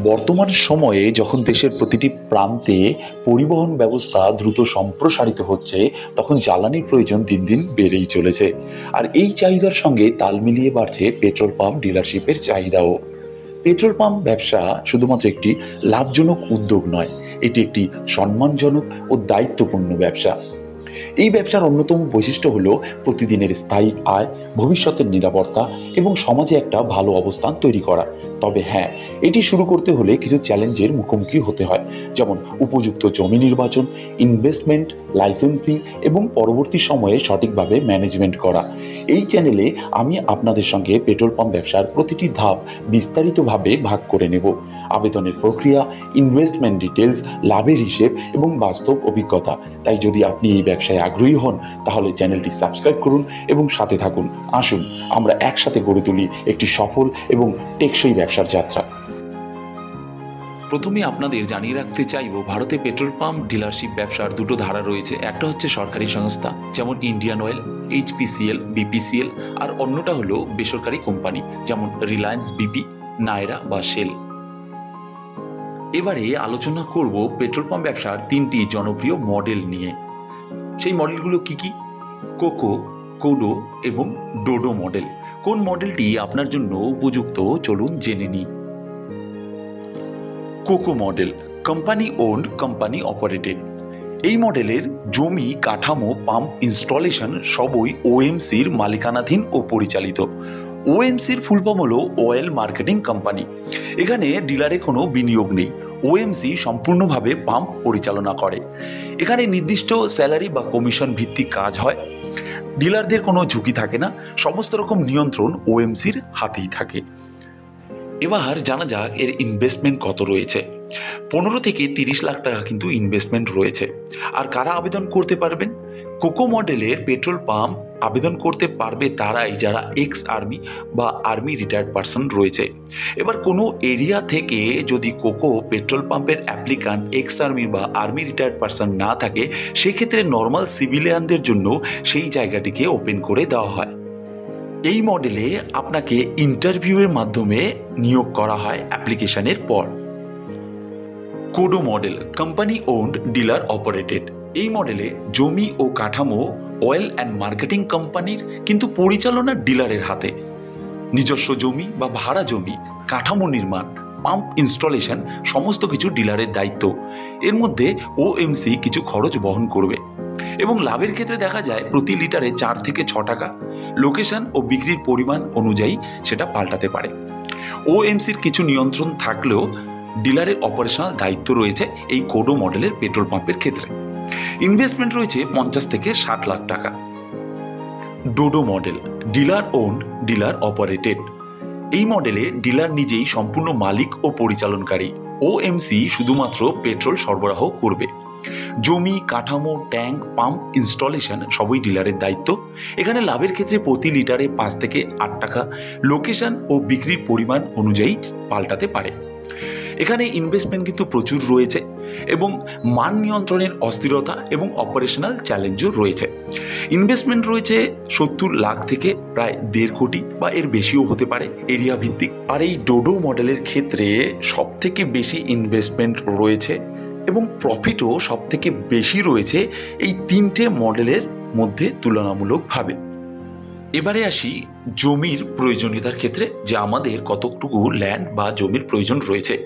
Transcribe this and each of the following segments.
বর্তমান সময়ে যখন দেশের প্রতিটি প্রান্তে পরিবহন ব্যবস্থা দ্রুত সম্প্রসারিত হচ্ছে, তখন জ্বালানির প্রয়োজন দিন দিন বেড়েই চলেছে। আর এই চাহিদার সঙ্গে তাল মিলিয়ে বাড়ছে পেট্রোল পাম্প ডিলারশিপের চাহিদাও। পেট্রোল পাম্প ব্যবসা শুধুমাত্র একটি লাভজনক উদ্যোগ নয়, এটি একটি সম্মানজনক ও দায়িত্বপূর্ণ ব্যবসা। এই ব্যবসার অন্যতম বৈশিষ্ট্য হলো প্রতিদিনের স্থায়ী আয়, ভবিষ্যতের নিরাপত্তা এবং সমাজে একটা ভালো অবস্থান তৈরি করা। তবে হ্যাঁ, এটি শুরু করতে হলে কিছু চ্যালেঞ্জের মুখোমুখি হতে হয়, যেমন উপযুক্ত জমি নির্বাচন, ইনভেস্টমেন্ট, লাইসেন্সিং এবং পরবর্তী সময়ে সঠিকভাবে ম্যানেজমেন্ট করা। এই চ্যানেলে আমি আপনাদের সঙ্গে পেট্রোল পাম্প ব্যবসার প্রতিটি ধাপ বিস্তারিতভাবে ভাগ করে নেব। আবেদনের প্রক্রিয়া, ইনভেস্টমেন্ট ডিটেলস, লাভের হিসেব এবং বাস্তব অভিজ্ঞতা। তাই যদি আপনি এই ব্যবসায় আগ্রহী হন, তাহলে চ্যানেলটি সাবস্ক্রাইব করুন এবং সাথে থাকুন। আসুন আমরা একসাথে গড়ে তুলি একটি সফল এবং টেকসই ব্যবসার যাত্রা। প্রথমে আপনাদের জানিয়ে রাখতে চাইব, ভারতে পেট্রোল পাম্প ডিলারশিপ ব্যবসার দুটো ধারা রয়েছে। একটা হচ্ছে সরকারি সংস্থা, যেমন ইন্ডিয়ান অয়েল, এইচপিসিএল, বিপিসিএল, আর অন্যটা হলো বেসরকারি কোম্পানি, যেমন রিলায়েন্স বিপি, নায়রা বা শেল। এবারে আলোচনা করব পেট্রোল পাম্প ব্যবসার তিনটি জনপ্রিয় মডেল নিয়ে। সেই মডেলগুলো কি কি? কোকো, কোডো এবং ডোডো মডেল। কোন মডেলটি আপনার জন্য উপযুক্ত, চলুন জেনে নিই। COCO model, company owned, company operated. এই মডেলের জমি, কাঠামো, পাম্প ইনস্টলেশন সবই ওএমসির মালিকানাধীন ও পরিচালিত। ওএমসির ফুল ফর্ম হলো অয়েল মার্কেটিং কোম্পানি। এখানে ডিলারে কোনো বিনিয়োগ নেই, ওএমসি সম্পূর্ণভাবে পাম্প পরিচালনা করে। এখানে নির্দিষ্ট স্যালারি বা কমিশন ভিত্তিক কাজ হয়। ডিলারদের কোনো ঝুঁকি থাকে না, সমস্ত রকম নিয়ন্ত্রণ ওএমসির হাতেই থাকে। এবার জানা যাক এর ইনভেস্টমেন্ট কত রয়েছে। 15 থেকে 30 লাখ টাকা কিন্তু ইনভেস্টমেন্ট রয়েছে। আর কারা আবেদন করতে পারবেন? কোকো মডেলের পেট্রোল পাম্প আবেদন করতে পারবে তারাই যারা এক্স আর্মি বা আর্মি রিটায়ার্ড পারসন রয়েছে। এবার কোনো এরিয়া থেকে যদি কোকো পেট্রোল পাম্পের অ্যাপ্লিকান্ট এক্স আর্মি বা আর্মি রিটায়ার্ড পারসন না থাকে, সেক্ষেত্রে নর্মাল সিভিলিয়ানদের জন্য সেই জায়গাটিকে ওপেন করে দেওয়া হয়। এই মডেলে আপনাকে ইন্টারভিউয়ের মাধ্যমে নিয়োগ করা হয় অ্যাপ্লিকেশনের পর। CODO model, company owned, dealer operated. এই মডেলে জমি ও কাঠামো অয়েল অ্যান্ড মার্কেটিং কোম্পানির, কিন্তু পরিচালনা ডিলারের হাতে। নিজস্ব জমি বা ভাড়া জমি, কাঠামো নির্মাণ, পাম্প ইনস্টলেশন সমস্ত কিছু ডিলারের দায়িত্ব। এর মধ্যে ওএমসি কিছু খরচ বহন করবে। এবং লাভের ক্ষেত্রে দেখা যায় প্রতি লিটারে 4 থেকে 6 টাকা। লোকেশন ও বিক্রির পরিমাণ অনুযায়ী সেটা পাল্টাতে পারে। ওএমসির কিছু নিয়ন্ত্রণ থাকলেও ডিলারের অপারেশনাল দায়িত্ব রয়েছে এই কোডো মডেলের পেট্রোল পাম্পের ক্ষেত্রে। ইনভেস্টমেন্ট রয়েছে 50 থেকে 60 লাখ টাকা। DODO model, dealer owned, dealer operated. এই মডেলে ডিলার নিজেই সম্পূর্ণ মালিক ও পরিচালনকারী। ওএমসি শুধুমাত্র পেট্রোল সরবরাহ করবে। জমি, কাঠামো, ট্যাঙ্ক, পাম্প ইনস্টলেশন সবই ডিলারের দায়িত্ব। এখানে লাভের ক্ষেত্রে প্রতি লিটারে 5 থেকে 8 টাকা। লোকেশন ও বিক্রির পরিমাণ অনুযায়ী পাল্টাতে পারে। এখানে ইনভেস্টমেন্ট কিন্তু প্রচুর রয়েছে এবং মান নিয়ন্ত্রণের অস্থিরতা এবং অপারেশনাল চ্যালেঞ্জও রয়েছে। ইনভেস্টমেন্ট রয়েছে 70 লাখ থেকে প্রায় 1.5 কোটি বা এর বেশিও হতে পারে, এরিয়া ভিত্তিক। আর এই ডোডো মডেলের ক্ষেত্রে সবথেকে বেশি ইনভেস্টমেন্ট রয়েছে এবং প্রফিটও সবথেকে বেশি রয়েছে এই তিনটে মডেলের মধ্যে তুলনামূলকভাবে। এবারে আসি জমির প্রয়োজনীয়তার ক্ষেত্রে, যে আমাদের কতটুকু ল্যান্ড বা জমির প্রয়োজন রয়েছে।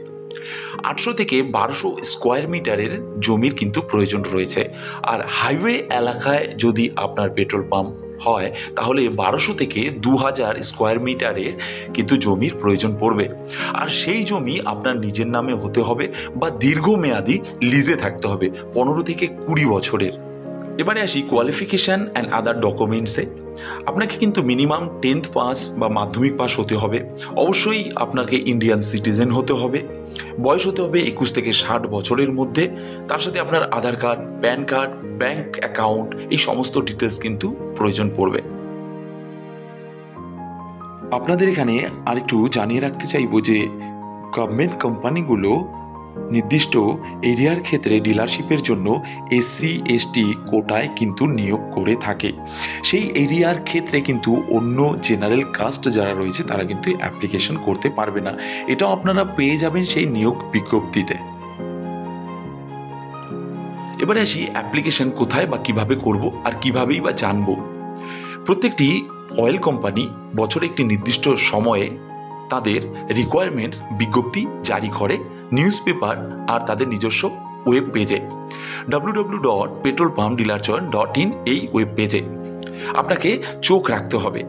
800 থেকে 1200 স্কোয়ার মিটারের জমির কিন্তু প্রয়োজন রয়েছে। আর হাইওয়ে এলাকায় যদি আপনার পেট্রোল পাম্প হয়, তাহলে 1200 থেকে 2000 স্কোয়ার মিটারের কিন্তু জমির প্রয়োজন পড়বে। আর সেই জমি আপনার নিজের নামে হতে হবে বা দীর্ঘমেয়াদী লিজে থাকতে হবে, 15 থেকে 20 বছরের। এবারে আসি কোয়ালিফিকেশান অ্যান্ড আদার ডকুমেন্টসে। আপনাকে কিন্তু মিনিমাম 10th পাস বা মাধ্যমিক পাস হতে হবে। অবশ্যই আপনাকে ইন্ডিয়ান সিটিজেন হতে হবে। বয়স হতে হবে 21 থেকে 60 বছরের মধ্যে। তার সাথে আপনার Aadhaar card, PAN card, bank account, এই সমস্ত ডিটেলস কিন্তু প্রয়োজন পড়বে। আপনাদের এখানে আরেকটু জানিয়ে রাখতে চাইব যে গভর্নমেন্ট কোম্পানিগুলো নির্দিষ্ট এরিয়ার ক্ষেত্রে ডিলারশিপের জন্য SC ST কোটায় কিন্তু নিয়োগ করে থাকে। সেই এরিয়ার ক্ষেত্রে কিন্তু অন্য জেনারেল কাস্ট যারা রয়েছে তারা কিন্তু অ্যাপ্লিকেশন করতে পারবে না। এটাও আপনারা পেয়ে যাবেন সেই নিয়োগ বিজ্ঞপ্তিতে। এবারে আসি অ্যাপ্লিকেশন কোথায় বা কিভাবে করব আর কিভাবেই বা জানবো। প্রত্যেকটি অয়েল কোম্পানি বছরে একটি নির্দিষ্ট সময়ে তাদের রিকোয়ারমেন্টস বিজ্ঞপ্তি জারি করে নিউজ পেপার আর তাদের নিজস্ব ওয়েব পেজে www.petrolpumpdealerjoin.in এই ওয়েব পেজে আপনাকে চোখ রাখতে হবে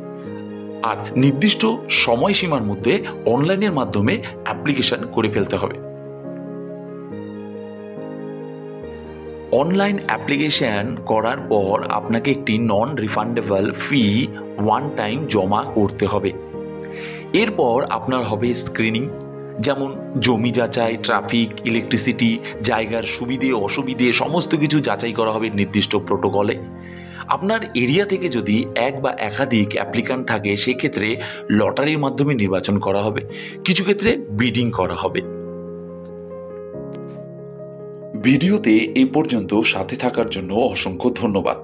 আর নির্দিষ্ট সময়সীমার মধ্যে অনলাইনের মাধ্যমে অ্যাপ্লিকেশন করে ফেলতে হবে। অনলাইন অ্যাপ্লিকেশন করার পর আপনাকে একটি নন রিফান্ডেবল ফি ওয়ান টাইম জমা করতে হবে। এরপর আপনার হবে স্ক্রিনিং, যেমন জমি যাচাই, ট্রাফিক, ইলেকট্রিসিটি, জায়গার সুবিধে অসুবিধে সমস্ত কিছু যাচাই করা হবে নির্দিষ্ট প্রোটোকলে। আপনার এরিয়া থেকে যদি এক বা একাধিক অ্যাপ্লিক্যান্ট থাকে সেক্ষেত্রে লটারির মাধ্যমে নির্বাচন করা হবে, কিছু ক্ষেত্রে বিডিং করা হবে। ভিডিওতে এই পর্যন্ত সাথে থাকার জন্য অসংখ্য ধন্যবাদ।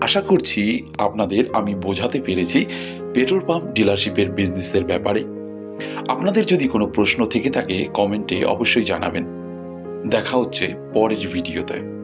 আশা করছি আপনাদের আমি বোঝাতে পেরেছি পেট্রোল পাম্প ডিলারশিপের বিজনেসের ব্যাপারে। আপনাদের যদি কোনো প্রশ্ন থেকে থাকে কমেন্টে অবশ্যই জানাবেন। দেখা হচ্ছে পরের ভিডিওতে।